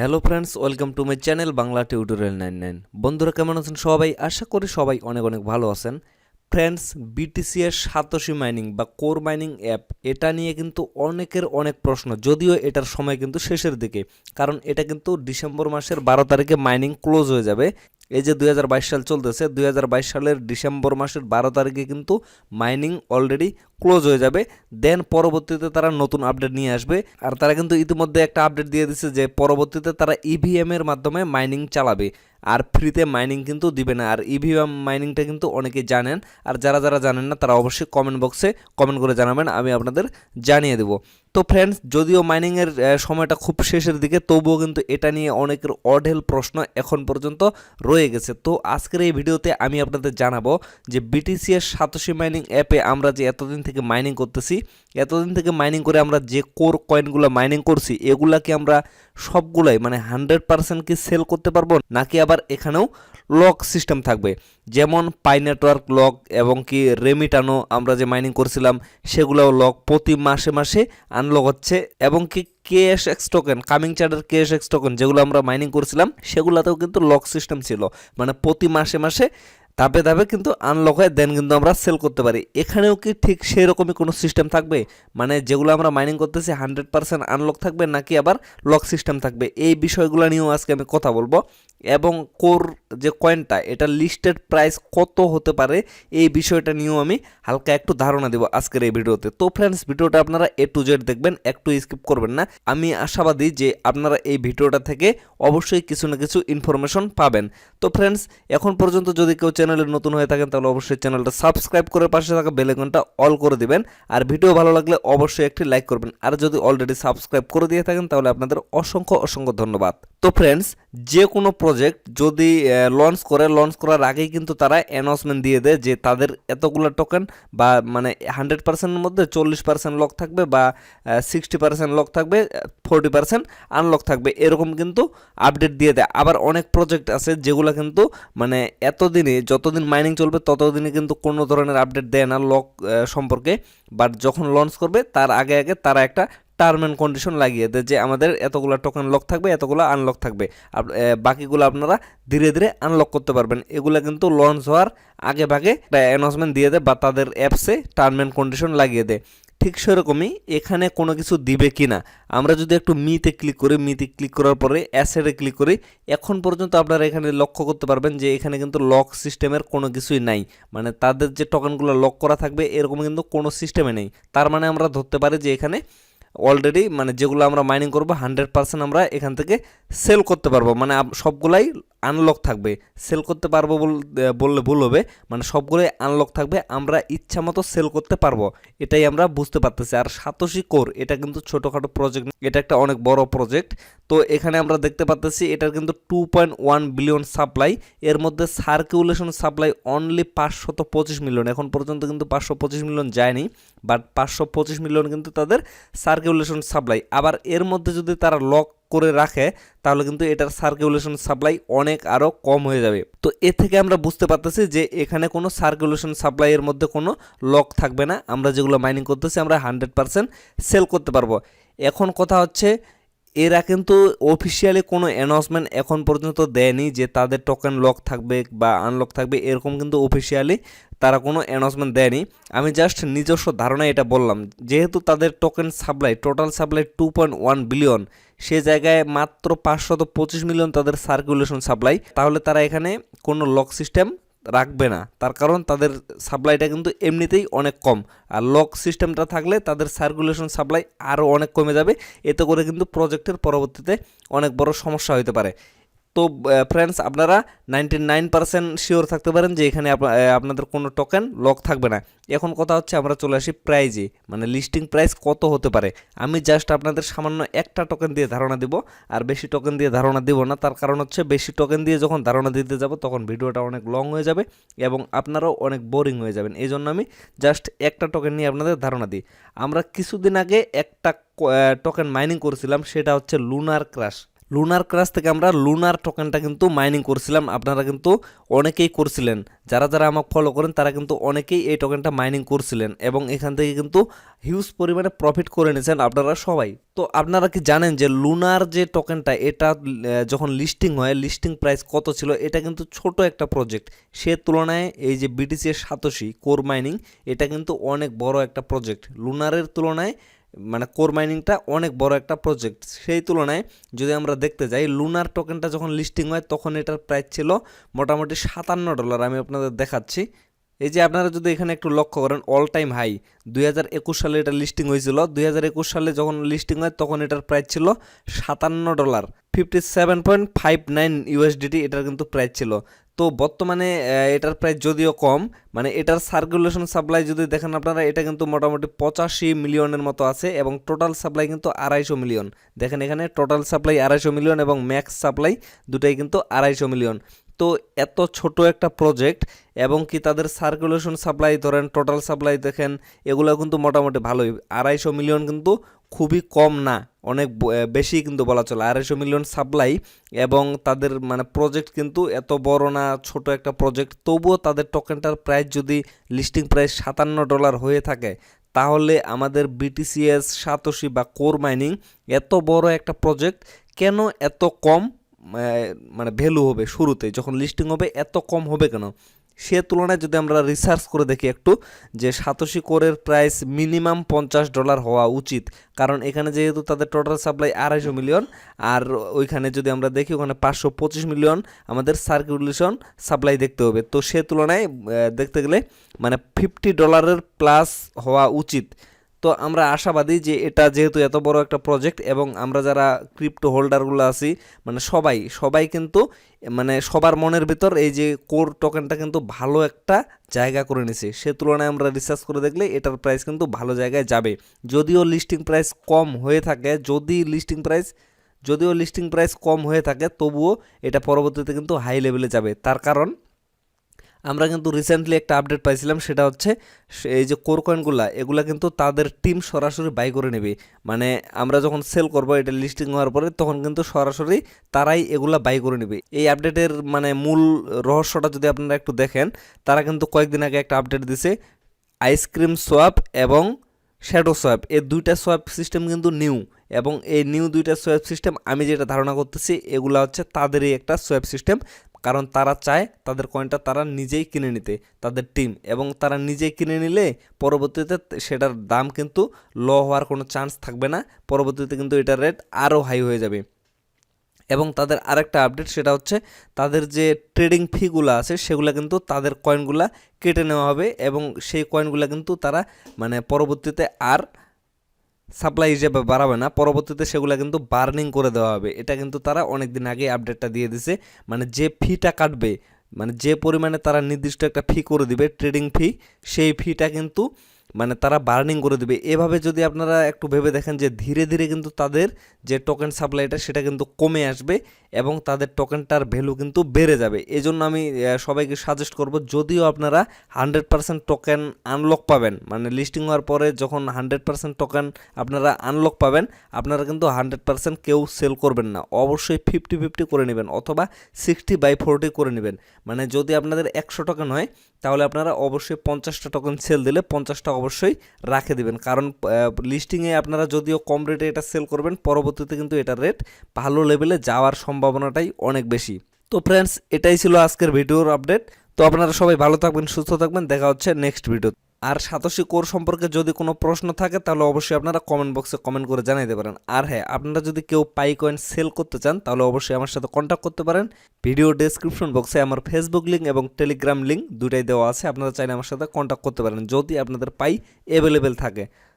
Hello friends, welcome to my channel Bangla tutorial 99। বন্ধুরা কেমন আছেন সবাই? আশা করি সবাই অনেক অনেক ভালো আছেন। ফ্রেন্ডস, বিটিসি এর সাতোশি মাইনিং বা কোর মাইনিং অ্যাপ, এটা নিয়ে কিন্তু অনেকের অনেক প্রশ্ন, যদিও এটার সময় কিন্তু শেষের দিকে, কারণ এটা কিন্তু ডিসেম্বর মাসের 12 তারিখে মাইনিং ক্লোজ হয়ে যাবে। এই যে 2022 সাল চলতেছে, 2022 সালের ডিসেম্বর মাসের 12 তারিখে কিন্তু মাইনিং অলরেডি ক্লোজ হয়ে যাবে। দেন পরবর্তীতে তারা নতুন আপডেট নিয়ে আসবে। আর তারা কিন্তু ইতিমধ্যে একটা আপডেট দিয়ে দিচ্ছে যে পরবর্তীতে তারা ইভিএম এর মাধ্যমে মাইনিং চালাবে, আর ফ্রিতে মাইনিং কিন্তু দিবে না। আর ইভিএম মাইনিংটা কিন্তু অনেকেই জানেন, আর যারা যারা জানেন না তারা অবশ্যই কমেন্ট বক্সে কমেন্ট করে জানাবেন, আমি আপনাদের জানিয়ে দেবো। তো ফ্রেন্ডস, যদিও মাইনিংয়ের সময়টা খুব শেষের দিকে, তবুও কিন্তু এটা নিয়ে অনেকের অঢেল প্রশ্ন এখন পর্যন্ত রয়ে গেছে। তো আজকের এই ভিডিওতে আমি আপনাদের জানাবো যে বিটিসি এর সাতোশি মাইনিং অ্যাপে আমরা যে এতদিন থেকে মাইনিং করতেছি, এতদিন থেকে মাইনিং করে আমরা যে কোর কয়েনগুলো মাইনিং করছি, এগুলা কি আমরা সবগুলাই মানে 100% কি সেল করতে পারবো, নাকি আবার এখানেও লক সিস্টেম থাকবে? যেমন পাই নেটওয়ার্ক লক এবং কি রেমিটানো আমরা যে মাইনিং করছিলাম সেগুলোও লক, প্রতি মাসে মাসে আনলক হচ্ছে, এবং কি কেএসএক্স টোকেন, কামিং চার্টের কেএসএক্স টোকেন যেগুলো আমরা মাইনিং করছিলাম সেগুলোতেও কিন্তু লক সিস্টেম ছিল, মানে প্রতি মাসে মাসে ধাপে ধাপে কিন্তু আনলক হয়, দেন কিন্তু আমরা সেল করতে পারি। এখানেও কি ঠিক সেই রকমই কোনো সিস্টেম থাকবে, মানে যেগুলো আমরা মাইনিং করতেছি 100% আনলক থাকবে, নাকি আবার লক সিস্টেম থাকবে? এই বিষয়গুলো নিয়েও আজকে আমি কথা বলবো। এবং কোর যে কয়েনটা, এটা লিস্টেড প্রাইস কত হতে পারে, এই বিষয়টা নিয়েও আমি হালকা একটু ধারণা দেবো আজকের এই ভিডিওতে। তো ফ্রেন্ডস, ভিডিওটা আপনারা A to Z দেখবেন, একটু স্কিপ করবেন না। আমি আশাবাদী যে আপনারা এই ভিডিওটা থেকে অবশ্যই কিছু না কিছু ইনফরমেশন পাবেন। তো ফ্রেন্ডস, এখন পর্যন্ত যদি কেউ চ্যানেলে নতুন হয়ে থাকেন তাহলে অবশ্যই চ্যানেলটা সাবস্ক্রাইব করে পাশে থাকা বেল আইকনটা অল করে দিবেন, আর ভিডিও ভালো লাগলে অবশ্যই একটি লাইক করবেন। আর যদি অলরেডি সাবস্ক্রাইব করে দিয়ে থাকেন তাহলে আপনাদের অসংখ্য অসংখ্য ধন্যবাদ। তো ফ্রেন্ডস, যে কোনো প্রজেক্ট যদি লঞ্চ করার আগেই কিন্তু তারা অ্যানাউন্সমেন্ট দিয়ে দেয় যে তাদের এতগুলো টোকেন, বা মানে 100%-এর মধ্যে 40% লক থাকবে, বা 60% লক থাকবে, 40% আনলক থাকবে, এরকম কিন্তু আপডেট দিয়ে দেয়। আবার অনেক প্রজেক্ট আছে যেগুলো কিন্তু মানে এতদিনে, যতদিন মাইনিং চলবে ততদিনে কিন্তু কোনো ধরনের আপডেট দেয় না লক সম্পর্কে, বাট যখন লঞ্চ করবে তার আগে আগে তারা একটা টার্ম অ্যান্ড কন্ডিশন লাগিয়ে দেয় যে আমাদের এতগুলো টোকেন লক থাকবে, এতগুলো আনলক থাকবে, বাকিগুলো আপনারা ধীরে ধীরে আনলক করতে পারবেন। এগুলো কিন্তু লঞ্চ হওয়ার আগে ভাগে একটা অ্যানাউন্সমেন্ট দিয়ে দেয়, বা তাদের অ্যাপসে টার্ম অ্যান্ড কন্ডিশন লাগিয়ে দেয়। ঠিক সেরকমই এখানে কোনো কিছু দিবে কি না, আমরা যদি একটু মিতে ক্লিক করি, মিতে ক্লিক করার পরে অ্যাসেটে ক্লিক করি, এখন পর্যন্ত আপনারা এখানে লক্ষ্য করতে পারবেন যে এখানে কিন্তু লক সিস্টেমের কোনো কিছুই নাই, মানে তাদের যে টোকেনগুলো লক করা থাকবে এরকম কিন্তু কোনো সিস্টেমে নেই। তার মানে আমরা ধরতে পারি যে এখানে অলরেডি মানে যেগুলো আমরা মাইনিং করবো 100% আমরা এখান থেকে সেল করতে পারবো, মানে সবগুলাই আনলক থাকবে। সেল করতে পারবো বললে ভুল হবে, মানে সবগুলোই আনলক থাকবে, আমরা ইচ্ছা মতো সেল করতে পারবো, এটাই আমরা বুঝতে পারতেছি। আর সাতোশি কোর এটা কিন্তু ছোটোখাটো প্রজেক্ট, এটা একটা অনেক বড় প্রজেক্ট। তো এখানে আমরা দেখতে পাচ্ছি এটার কিন্তু 2.1 বিলিয়ন সাপ্লাই, এর মধ্যে সার্কুলেশন সাপ্লাই অনলি 525 মিলিয়ন, এখন পর্যন্ত কিন্তু 525 মিলিয়ন যায়নি, বাট 525 মিলিয়ন কিন্তু তাদের সার্কুলেশন সাপ্লাই। আবার এর মধ্যে যদি তারা লক করে রাখে তাহলে কিন্তু এটার সার্কুলেশন সাপ্লাই অনেক আরও কম হয়ে যাবে। তো এ থেকে আমরা বুঝতে পারতেছি যে এখানে কোনো সার্কুলেশন সাপ্লাইয়ের মধ্যে কোনো লক থাকবে না, আমরা যেগুলো মাইনিং করতেছি আমরা 100% সেল করতে পারবো। এখন কথা হচ্ছে, এরা কিন্তু অফিসিয়ালি কোনো অ্যানাউন্সমেন্ট এখন পর্যন্ত দেয়নি যে তাদের টোকেন লক থাকবে বা আনলক থাকবে, এরকম কিন্তু অফিসিয়ালি তারা কোনো অ্যানাউন্সমেন্ট দেয়নি। আমি জাস্ট নিজস্ব ধারণায় এটা বললাম, যেহেতু তাদের token supply, total supply 2.1 billion, সে জায়গায় মাত্র 525 মিলিয়ন তাদের সার্কুলেশন সাপ্লাই, তাহলে তারা এখানে কোনো লক সিস্টেম রাখবে না। তার কারণ তাদের সাপ্লাইটা কিন্তু এমনিতেই অনেক কম, আর লক সিস্টেমটা থাকলে তাদের সার্কুলেশন সাপ্লাই আরও অনেক কমে যাবে, এতে করে কিন্তু প্রজেক্টের পরবর্তীতে অনেক বড় সমস্যা হতে পারে। তো ফ্রেন্ডস, আপনারা 99% শিওর থাকতে পারেন যে এখানে আপনাদের কোনো টোকেন লক থাকবে না। এখন কথা হচ্ছে, আমরা চলে আসি প্রাইজে, মানে লিস্টিং প্রাইস কত হতে পারে। আমি জাস্ট আপনাদের সামান্য একটা টোকেন দিয়ে ধারণা দিব, আর বেশি টোকেন দিয়ে ধারণা দিব না। তার কারণ হচ্ছে, বেশি টোকেন দিয়ে যখন ধারণা দিতে যাব তখন ভিডিওটা অনেক লং হয়ে যাবে এবং আপনারাও অনেক বোরিং হয়ে যাবেন। এই জন্য আমি জাস্ট একটা টোকেন নিয়ে আপনাদের ধারণা দিই। আমরা কিছুদিন আগে একটা টোকেন মাইনিং করেছিলাম, সেটা হচ্ছে লুনার ক্রাশ। লুনার ক্রাশ থেকে আমরা লুনার টোকেনটা কিন্তু মাইনিং করছিলাম। আপনারা কিন্তু অনেকেই করছিলেন, যারা যারা আমাকে ফলো করেন তারা কিন্তু অনেকেই এই টোকেনটা মাইনিং করছিলেন এবং এখান থেকে কিন্তু হিউজ পরিমাণে প্রফিট করে নিয়েছেন আপনারা সবাই। তো আপনারা কি জানেন যে লুনার যে টোকেনটা এটা যখন লিস্টিং হয়, লিস্টিং প্রাইস কত ছিল? এটা কিন্তু ছোট একটা প্রজেক্ট, সে তুলনায় এই যে বিটিসি এর সাতোশি কোর মাইনিং এটা কিন্তু অনেক বড় একটা প্রজেক্ট। লুনারের তুলনায় মানে কোর মাইনিংটা অনেক বড় একটা প্রজেক্ট। সেই তুলনায় যদি আমরা দেখতে যাই, লুনার টোকেনটা যখন লিস্টিং হয় তখন এটার প্রাইস ছিল মোটামুটি $57। আমি আপনাদের দেখাচ্ছি। এই যে আপনারা যদি এখানে একটু লক্ষ্য করেন, অল টাইম হাই 2021 সালে এটা লিস্টিং হয়েছিল। 2021 সালে যখন লিস্টিং হয় তখন এটার প্রাইস ছিল $57, 57.59 USDT এটার কিন্তু প্রাইস ছিল। তো বর্তমানে এটার প্রাইস যদিও কম, মানে এটার সার্কুলেশন সাপ্লাই যদি দেখেন আপনারা, এটা কিন্তু মোটামুটি 85 মিলিয়নের মতো আছে এবং টোটাল সাপ্লাই কিন্তু 250 মিলিয়ন। দেখেন এখানে টোটাল সাপ্লাই 250 মিলিয়ন এবং ম্যাক্স সাপ্লাই দুটাই কিন্তু 250 মিলিয়ন। তো এত ছোট একটা প্রজেক্ট এবং কি তাদের সার্কুলেশন সাপ্লাই ধরেন, টোটাল সাপ্লাই দেখেন, এগুলো কিন্তু মোটামুটি ভালোই। 250 মিলিয়ন কিন্তু খুবই কম না, অনেক বেশি কিন্তু বলা চলে। 250 মিলিয়ন সাপ্লাই এবং তাদের মানে প্রজেক্ট কিন্তু এত বড় না, ছোট একটা প্রজেক্ট। তবুও তাদের টোকেনটার প্রাইস যদি লিস্টিং প্রাইস $57 হয়ে থাকে, তাহলে আমাদের বিটিসিএস সাতোশি বা কোর মাইনিং এত বড় একটা প্রজেক্ট কেন এত কম মানে ভ্যালু হবে? শুরুতে যখন লিস্টিং হবে এত কম হবে কেন? সে তুলনায় যদি আমরা রিসার্চ করে দেখি একটু, যে সাতোশি কোরের প্রাইস মিনিমাম $50 হওয়া উচিত, কারণ এখানে যেহেতু তাদের টোটাল সাপ্লাই 250 মিলিয়ন, আর ওইখানে যদি আমরা দেখি ওখানে 525 মিলিয়ন আমাদের সার্কুলেশন সাপ্লাই দেখতে হবে। তো সে তুলনায় দেখতে গেলে মানে $50 প্লাস হওয়া উচিত। তো আমরা আশাবাদী যে এটা যেহেতু এত বড় একটা প্রজেক্ট এবং আমরা যারা ক্রিপ্টো হোল্ডারগুলো আছি, মানে সবাই কিন্তু মানে সবার মনের ভিতর এই যে কোর টোকেনটা কিন্তু ভালো একটা জায়গা করে নিছে। সে তুলনায় আমরা রিসার্চ করে দেখলে এটার প্রাইস কিন্তু ভালো জায়গায় যাবে। যদিও লিস্টিং প্রাইস কম হয়ে থাকে, যদিও লিস্টিং প্রাইস কম হয়ে থাকে, তবুও এটা পরবর্তীতে কিন্তু হাই লেভেলে যাবে। তার কারণ আমরা কিন্তু রিসেন্টলি একটা আপডেট পাইছিলাম, সেটা হচ্ছে এই যে কোর কয়েনগুলা এগুলা কিন্তু তাদের টিম সরাসরি বাই করে নেবে। মানে আমরা যখন সেল করব এটা লিস্টিং হওয়ার পরে, তখন কিন্তু সরাসরি তারাই এগুলা বাই করে নেবে। এই আপডেটের মানে মূল রহস্যটা যদি আপনারা একটু দেখেন, তারা কিন্তু কয়েকদিন আগে একটা আপডেট দিছে, আইসক্রিম সোয়াপ এবং শ্যাডো সোয়াপ, এই দুইটা সোয়াপ সিস্টেম কিন্তু নিউ, এবং এই নিউ দুইটা সোয়াপ সিস্টেম আমি যেটা ধারণা করতেছি এগুলা হচ্ছে তাদেরই একটা সোয়াপ সিস্টেম। কারণ তারা চায় তাদের কয়েনটা তারা নিজেই কিনে নিতে, তাদের টিম, এবং তারা নিজেই কিনে নিলে পরবর্তীতে সেটার দাম কিন্তু লো হওয়ার কোনো চান্স থাকবে না। পরবর্তীতে কিন্তু এটার রেট আরও হাই হয়ে যাবে। এবং তাদের আরেকটা আপডেট, সেটা হচ্ছে তাদের যে ট্রেডিং ফিগুলো আছে সেগুলো কিন্তু তাদের কয়েনগুলা কেটে নেওয়া হবে এবং সেই কয়েনগুলা কিন্তু তারা মানে পরবর্তীতে আর সাপ্লাই হিসেবে বাড়াবে না, পরবর্তীতে সেগুলো কিন্তু বার্নিং করে দেওয়া হবে। এটা কিন্তু তারা অনেক দিন আগে আপডেটটা দিয়ে দিছে। মানে যে ফিটা কাটবে, মানে যে পরিমাণে তারা নির্দিষ্ট একটা ফি করে দিবে ট্রেডিং ফি, সেই ফিটা কিন্তু মানে তারা বার্নিং করে দিবে। এভাবে যদি আপনারা একটু ভেবে দেখেন যে ধীরে ধীরে কিন্তু তাদের যে টোকেন সাপ্লাইটা সেটা কিন্তু কমে আসবে এবং তাদের টোকেনটার ভ্যালু কিন্তু বেড়ে যাবে। এই জন্য আমি সবাইকে সাজেস্ট করব, যদিও আপনারা 100% টোকেন আনলক পাবেন, মানে লিস্টিং হওয়ার পরে যখন 100% টোকেন আপনারা আনলক পাবেন, আপনারা কিন্তু 100% কেউ সেল করবেন না, অবশ্যই 50-50 করে নেবেন অথবা 60/40 করে নেবেন। মানে যদি আপনাদের 100 টোকেন হয়, তাহলে আপনারা অবশ্যই 50টা টোকেন সেল দিলে 50টা অবশ্যই রাখে দিবেন। কারণ লিস্টিংয়ে আপনারা যদিও কম রেটে এটা সেল করবেন, পরবর্তীতে কিন্তু এটার রেট ভালো লেভেলে যাওয়ার সম্ভাবনাটাই অনেক বেশি। তো ফ্রেন্ডস, এটাই ছিল আজকের ভিডিওর আপডেট। তো আপনারা সবাই ভালো থাকবেন, সুস্থ থাকবেন, দেখা হচ্ছে নেক্সট ভিডিও। আর সাতোশি কোর সম্পর্কে যদি কোনো প্রশ্ন থাকে তাহলে অবশ্যই আপনারা কমেন্ট বক্সে কমেন্ট করে জানাইতে পারেন। আর হ্যাঁ, আপনারা যদি কেউ পাই কয়েন সেল করতে চান তাহলে অবশ্যই আমার সাথে কন্ট্যাক্ট করতে পারেন। ভিডিও ডেসক্রিপশন বক্সে আমার ফেসবুক লিঙ্ক এবং টেলিগ্রাম লিঙ্ক দুটাই দেওয়া আছে, আপনারা চাইলে আমার সাথে কন্ট্যাক্ট করতে পারেন যদি আপনাদের পাই অ্যাভেলেবেল থাকে।